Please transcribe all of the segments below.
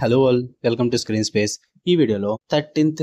Hello all, welcome to Screen Space. ఈ వీడియోలో 13th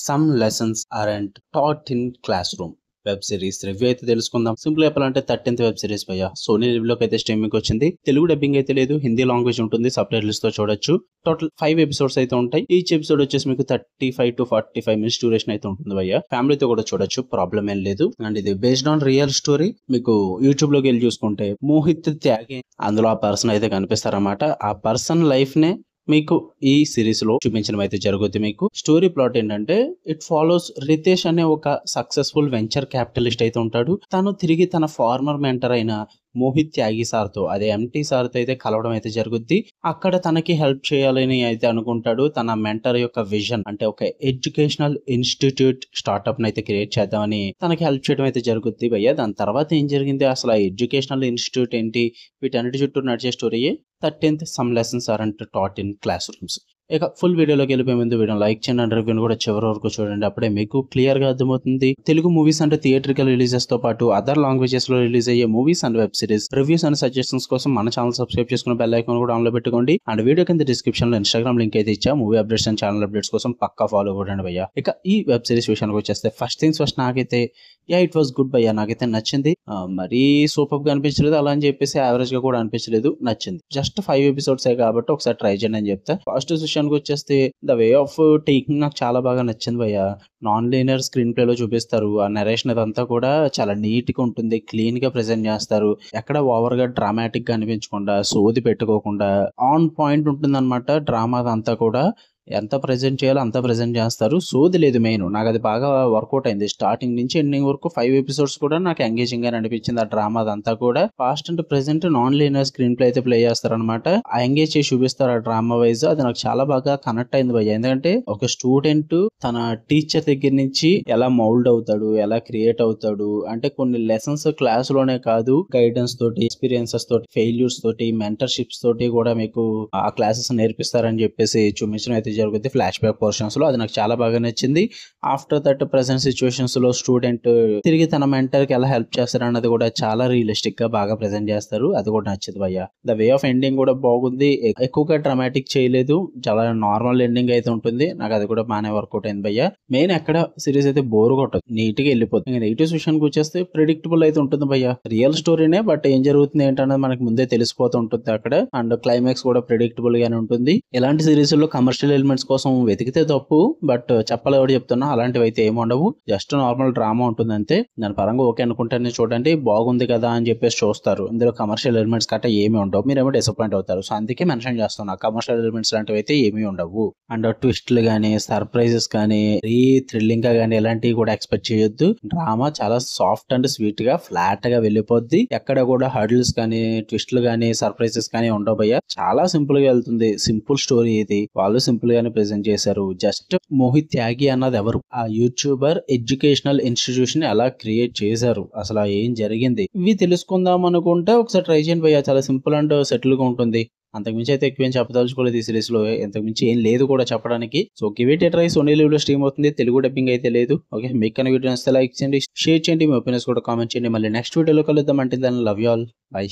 some lessons aren't taught in classroom web series review అయితే తెలుసుకుందాం. Simple చెప్పాలంటే 13th web series భయ్య Sony రివ్యూలోకి అయితే స్ట్రీమింగ్ వచ్చింది. తెలుగు డబ్బింగ్ అయితే లేదు, హిందీ లాంగ్వేజ్ ఉంటుంది, సబ్ టైటిల్స్ తో చూడొచ్చు. టోటల్ 5 ఎపిసోడ్స్ అయితే ఉంటాయి. ఈచ్ ఎపిసోడ్ వచ్చేసి మీకు 35 to 45 మినిట్స్ డ్యూరేషన్ అయితే ఉంటుంది భయ్య. ఫ్యామిలీతో కూడా చూడొచ్చు, ప్రాబ్లం ఏం లేదు. అండ్ ఇది బేస్డ్ ఆన్ రియల్ స్టోరీ. మీకు యూట్యూబ్ లోకి వెళ్ళి చూసుకుంటే మోహిత్ త్యాగి అందులో ఆ పర్సన్ అయితే కనిపిస్తారన్నమాట. ఆ పర్సన్ లైఫ్ నే మీకు ఈ సిరీస్ లో చూపించడం అయితే జరుగుతుంది. మీకు స్టోరీ ప్లాట్ ఏంటంటే ఇట్ ఫాలోస్ రితేష్ అనే ఒక సక్సెస్ఫుల్ వెంచర్ క్యాపిటలిస్ట్ అయితే ఉంటాడు. తను తిరిగి తన ఫార్మర్ మెంటర్ అయిన మోహిత్ త్యాగి సార్ తో అదే ఎంటీ సార్ తో అయితే కలవడం అయితే జరుగుద్ది. అక్కడ తనకి హెల్ప్ చేయాలని అయితే అనుకుంటాడు. తన మెంటర్ యొక్క విజన్ అంటే ఒక ఎడ్యుకేషనల్ ఇన్స్టిట్యూట్ స్టార్ట్అప్ అయితే క్రియేట్ చేద్దామని తనకి హెల్ప్ చేయడం అయితే జరుగుద్ది భయ్య. దాని తర్వాత ఏం జరిగింది, అసలు ఆ ఎడ్యుకేషనల్ ఇన్స్టిట్యూట్ ఏంటి, వీటన్నిటి చుట్టూ నడిచే స్టోరీయే 13th some lessons aren't taught in classrooms. ఇక ఫుల్ వీడియోలోకి వెళ్ళిపోయే ముందు వీడియో లైక్ చేయండి అండ్ రివ్యూని కూడా చివరి వరకు చూడండి. అప్పుడే మీకు క్లియర్ గా అర్థమవుతుంది. తెలుగు మూవీస్ అంటే థియేట్రికల్ రిలీజెస్ తో పాటు అదర్ లాంగ్వేజెస్ లో రిలీజ్ అయ్యే movies and web series reviews and suggestions కోసం మన ఛానల్ సబ్స్క్రైబ్ చేసుకుని బెల్ ఐకాన్ కూడా ఆన్ లో పెట్టుకోండి. అండ్ వీడియో కింద డిస్క్రిప్షన్ లో ఇన్స్టాగ్రామ్ లింక్ అయితే ఇచ్చా. Movie updates and channel updates కోసం పక్కా ఫాలో కూడా భయ్య. ఇక ఈ వెబ్ సిరీస్ విషయానికి వచ్చేస్తే ఫస్ట్ థింగ్స్ ఫస్ట్ నాకైతే ఇట్ వాస్ గుడ్ భయ్య. నాకైతే నచ్చింది. మరీ సూపర్ గా అనిపించలేదు, అలా అని చెప్పేసి యావరేజ్ గా కూడా అనిపించలేదు, నచ్చింది. జస్ట్ 5 ఎపిసోడ్స్ కాబట్టి ఒకసారి ట్రై చేయండి అని చెప్తా. ఫస్ట్ విషయానికి వచ్చేస్తే ద వే ఆఫ్ టేకింగ్ నాకు చాలా బాగా నచ్చింది భయ్య. నాన్ లీనియర్ స్క్రీన్ ప్లే లో చూపిస్తారు. ఆ నరేషన్ అదంతా కూడా చాలా నీట్ గా ఉంటుంది, క్లీన్ గా ప్రెజెంట్ చేస్తారు. ఎక్కడ ఓవర్ గా డ్రామాటిక్ గా అనిపించకుండా, సోది పెట్టుకోకుండా ఆన్ పాయింట్ ఉంటుంది అనమాట. డ్రామా అంతా కూడా ఎంత ప్రెజెంట్ చేయాలో అంత ప్రెజెంట్ చేస్తారు. సోది లేదు మెయిన్. నాకు అది బాగా వర్కౌట్ అయింది. స్టార్టింగ్ నుంచి ఎండింగ్ వరకు 5 ఎపిసోడ్స్ కూడా నాకు ఎంగేజింగ్ గా అనిపించింది. ఆ డ్రామా అదంతా కూడా fast and present non linear screen play అయితే ప్లే చేస్తారు అనమాట. ఆ ఎంగేజ్ చేసి చూపిస్తారు ఆ డ్రామా వైజ్. అది నాకు చాలా బాగా కనెక్ట్ అయింది భయ్య. ఎందుకంటే ఒక స్టూడెంట్ తన టీచర్ దగ్గర నుంచి ఎలా మౌల్డ్ అవుతాడు, ఎలా క్రియేట్ అవుతాడు అంటే కొన్ని లెసన్స్ క్లాస్ లోనే కాదు, గైడెన్స్ తోటి, ఎక్స్పీరియన్సెస్ తోటి, ఫెయిల్యూర్స్ తోటి, మెంటర్షిప్స్ తోటి కూడా మీకు ఆ క్లాసెస్ నేర్పిస్తారని చెప్పేసి చూపించడం అయితే జరుగుతుంది ఫ్లాష్ బ్యాక్ పోర్షన్స్ లో. అది నాకు చాలా బాగా నచ్చింది. ఆఫ్టర్ దట్ ప్రెసెంట్ సిచ్యువేషన్స్ లో స్టూడెంట్ తిరిగి తన మెంటర్ కి ఎలా హెల్ప్ చేస్తారు అన్నది కూడా చాలా రియలిస్టిక్ గా బాగా ప్రెసెంట్ చేస్తారు. అది కూడా నచ్చింది భయ్య. ద వే ఆఫ్ ఎండింగ్ కూడా బాగుంది. ఎక్కువగా డ్రామాటిక్ చేయలేదు, చాలా నార్మల్ ఎండింగ్ అయితే ఉంటుంది. నాకు అది కూడా బాగానే వర్కౌట్ అయింది భయ్య. మెయిన్ ఎక్కడ సిరీస్ అయితే బోర్ కొట్టదు, నీట్ గా వెళ్ళిపోతుంది. నెగిటివ్స్ విషయానికి వచ్చేస్తే ప్రిడిక్టబుల్ అయితే ఉంటుంది భయ్య. రియల్ స్టోరీనే, బట్ ఏం జరుగుతుంది ఏంటన్నది మనకి ముందే తెలిసిపోతూ ఉంటుంది అక్కడ. అండ్ క్లైమాక్స్ కూడా ప్రిడిక్టబుల్ గానే ఉంటుంది. ఇలాంటి సిరీస్ లో కమర్షియల్ ఎలిమెంట్స్ కోసం వెతికితే తప్పు, బట్ చెప్పాలి ఎవరు చెప్తున్నా అలాంటివి అయితే ఏమి ఉండవు. జస్ట్ నార్మల్ డ్రామా ఉంటుంది అంతే. దాని పరంగా ఓకే అనుకుంటానే చూడండి, బాగుంది కదా అని చెప్పేసి చూస్తారు. ఇందులో కమర్షియల్ ఎలిమెంట్స్ కట్ట ఏమి ఉండవు, మీరేమో డిసప్పాయింట్ అవుతారు. సో అందుకే మెన్షన్ చేస్తున్నా, కమర్షియల్ ఎలిమెంట్స్ లాంటివి అయితే ఏమీ ఉండవు. అండ్ ట్విస్ట్లు గానీ, సర్ప్రైజెస్ కానీ, థ్రిల్లింగ్ గా గానీ ఇలాంటివి కూడా ఎక్స్పెక్ట్ చేయొద్దు. డ్రామా చాలా సాఫ్ట్ అండ్ స్వీట్ గా ఫ్లాట్ గా వెళ్ళిపోద్ది. ఎక్కడ కూడా హర్డిల్స్ కానీ, ట్విస్ట్లు గానీ, సర్ప్రైజెస్ కానీ ఉండవు భయ్య. చాలా సింపుల్ గా వెళ్తుంది. సింపుల్ స్టోరీ ఇది. వాళ్ళు సింపుల్ గానే ప్రెజెంట్ చేశారు. జస్ట్ మోహిత్ త్యాగి అన్నది ఎవరు, ఆ యూట్యూబర్ ఎడ్యుకేషనల్ ఇన్స్టిట్యూషన్ ఎలా క్రియేట్ చేశారు, అసలు ఏం జరిగింది, ఇవి తెలుసుకుందాం అనుకుంటే ఒకసారి ట్రై చేయండి భయ్య. చాలా సింపుల్ అండ్ సెటిల్ గా ఉంటుంది. అంతకుమించి అయితే ఎక్కువ ఏం చెప్పదలుచుకోలేదు ఈ సిరీస్ లో. ఇంతకుమించి ఏం లేదు కూడా చెప్పడానికి. So give it a try. Sony LIV లో స్ట్రీమ్ అవుతుంది, తెలుగు డబ్బింగ్ అయితే లేదు. ఓకే, మీకు కన్నా వీడియో నచ్చితే లైక్ చేయండి, షేర్ చేయండి, మీ ఒపీనియన్స్ కూడా కామెంట్ చేయండి. మళ్ళీ నెక్స్ట్ వీడియోలో కలుద్దాం. అంటే దాన్ని లవ్ యూ ఆల్, బై.